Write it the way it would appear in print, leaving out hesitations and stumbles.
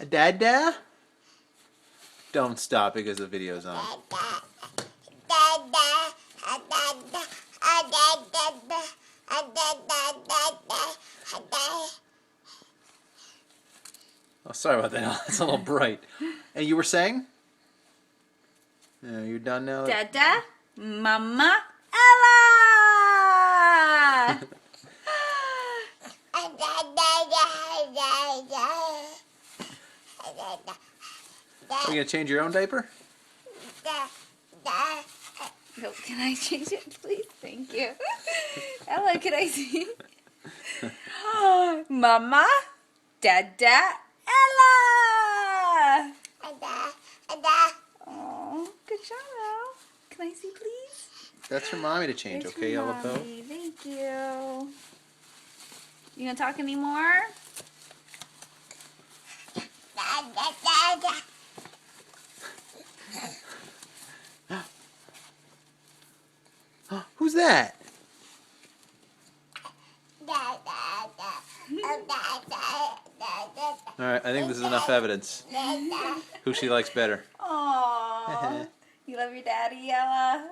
Dada? Don't stop because the video's on. Oh, sorry about that. It's a little bright. And you were saying? You're done now? Dada, Mama, Ella! Are you going to change your own diaper? No, can I change it, please? Thank you. Ella, can I see? Mama, Dada, Ella! Oh, good job, Ella. Can I see, please? That's for Mommy to change, Here's okay, for Yellow Bow? Mommy. Thank you. You gonna talk anymore? Who's that? Alright, I think this is enough evidence. Who she likes better. Aww. You love your daddy, Ella?